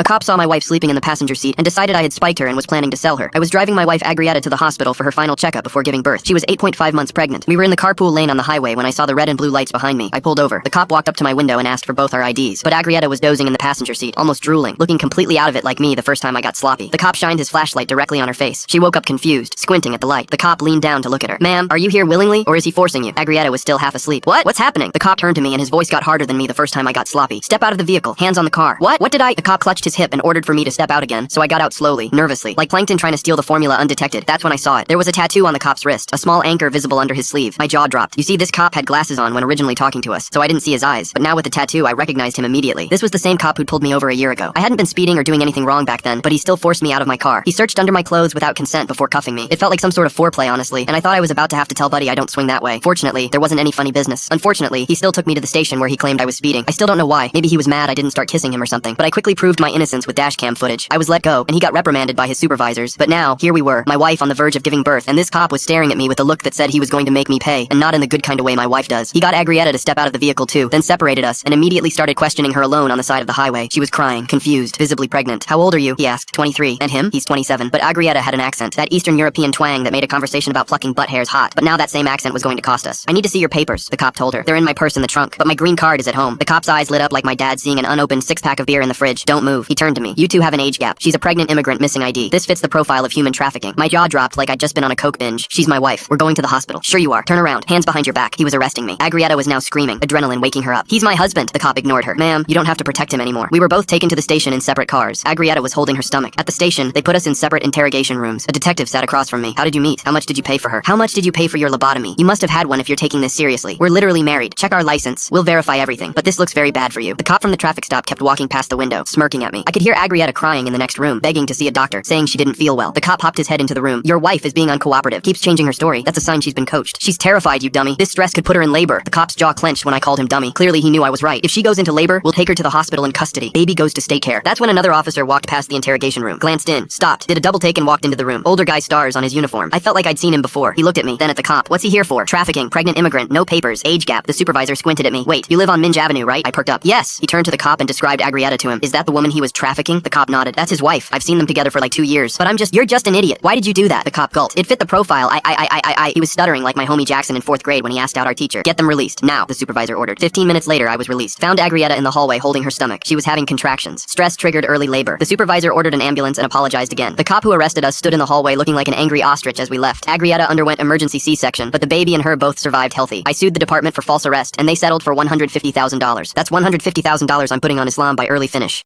A cop saw my wife sleeping in the passenger seat and decided I had spiked her and was planning to sell her. I was driving my wife Agrietta to the hospital for her final checkup before giving birth. She was 8.5 months pregnant. We were in the carpool lane on the highway when I saw the red and blue lights behind me. I pulled over. The cop walked up to my window and asked for both our IDs. But Agrietta was dozing in the passenger seat, almost drooling, looking completely out of it like me the first time I got sloppy. The cop shined his flashlight directly on her face. She woke up confused, squinting at the light. The cop leaned down to look at her. Ma'am, are you here willingly, or is he forcing you? Agrietta was still half asleep. What? What's happening? The cop turned to me and his voice got harder than me the first time I got sloppy. Step out of the vehicle. Hands on the car. What? What did I? The cop clutched his hip and ordered for me to step out again, so I got out slowly, nervously, like plankton trying to steal the formula undetected. That's when I saw it. There was a tattoo on the cop's wrist, a small anchor visible under his sleeve. My jaw dropped. You see, this cop had glasses on when originally talking to us, so I didn't see his eyes, but now with the tattoo, I recognized him immediately. This was the same cop who'd pulled me over a year ago. I hadn't been speeding or doing anything wrong back then, but he still forced me out of my car. He searched under my clothes without consent before cuffing me. It felt like some sort of foreplay, honestly, and I thought I was about to have to tell Buddy I don't swing that way. Fortunately, there wasn't any funny business. Unfortunately, he still took me to the station where he claimed I was speeding. I still don't know why. Maybe he was mad I didn't start kissing him or something, but I quickly proved my innocence with dashcam footage. I was let go, and he got reprimanded by his supervisors. But now, here we were, my wife on the verge of giving birth, and this cop was staring at me with a look that said he was going to make me pay, and not in the good kind of way my wife does. He got Agrietta to step out of the vehicle too, then separated us, and immediately started questioning her alone on the side of the highway. She was crying, confused, visibly pregnant. How old are you? He asked. 23. And him? He's 27. But Agrietta had an accent, that Eastern European twang that made a conversation about plucking butt hairs hot. But now that same accent was going to cost us. I need to see your papers, the cop told her. They're in my purse in the trunk, but my green card is at home. The cop's eyes lit up like my dad seeing an unopened six-pack of beer in the fridge. Don't move. He turned to me. You two have an age gap. She's a pregnant immigrant missing ID. This fits the profile of human trafficking. My jaw dropped like I'd just been on a coke binge. She's my wife. We're going to the hospital. Sure you are. Turn around. Hands behind your back. He was arresting me. Agrietta was now screaming, adrenaline waking her up. He's my husband. The cop ignored her. Ma'am, you don't have to protect him anymore. We were both taken to the station in separate cars. Agrietta was holding her stomach. At the station, they put us in separate interrogation rooms. A detective sat across from me. How did you meet? How much did you pay for her? How much did you pay for your lobotomy? You must have had one if you're taking this seriously. We're literally married. Check our license. We'll verify everything. But this looks very bad for you. The cop from the traffic stop kept walking past the window, smirking at me. I could hear Agrietta crying in the next room, begging to see a doctor, saying she didn't feel well. The cop popped his head into the room. Your wife is being uncooperative. Keeps changing her story. That's a sign she's been coached. She's terrified, you dummy. This stress could put her in labor. The cop's jaw clenched when I called him dummy. Clearly he knew I was right. If she goes into labor, we'll take her to the hospital in custody. Baby goes to state care. That's when another officer walked past the interrogation room, glanced in, stopped, did a double take and walked into the room. Older guy, stars on his uniform. I felt like I'd seen him before. He looked at me, then at the cop. What's he here for? Trafficking, pregnant immigrant, no papers, age gap. The supervisor squinted at me. Wait, you live on Minge Avenue, right? I perked up. Yes. He turned to the cop and described Agrietta to him. Is that the woman he was trafficking? The cop nodded. That's his wife. I've seen them together for like 2 years. But you're just an idiot. Why did you do that? The cop gulped. It fit the profile. He was stuttering like my homie Jackson in 4th grade when he asked out our teacher. Get them released. Now, the supervisor ordered. 15 minutes later, I was released. Found Agrietta in the hallway holding her stomach. She was having contractions. Stress triggered early labor. The supervisor ordered an ambulance and apologized again. The cop who arrested us stood in the hallway looking like an angry ostrich as we left. Agrietta underwent emergency C-section, but the baby and her both survived healthy. I sued the department for false arrest, and they settled for $150,000. That's $150,000 I'm putting on Islam by early finish.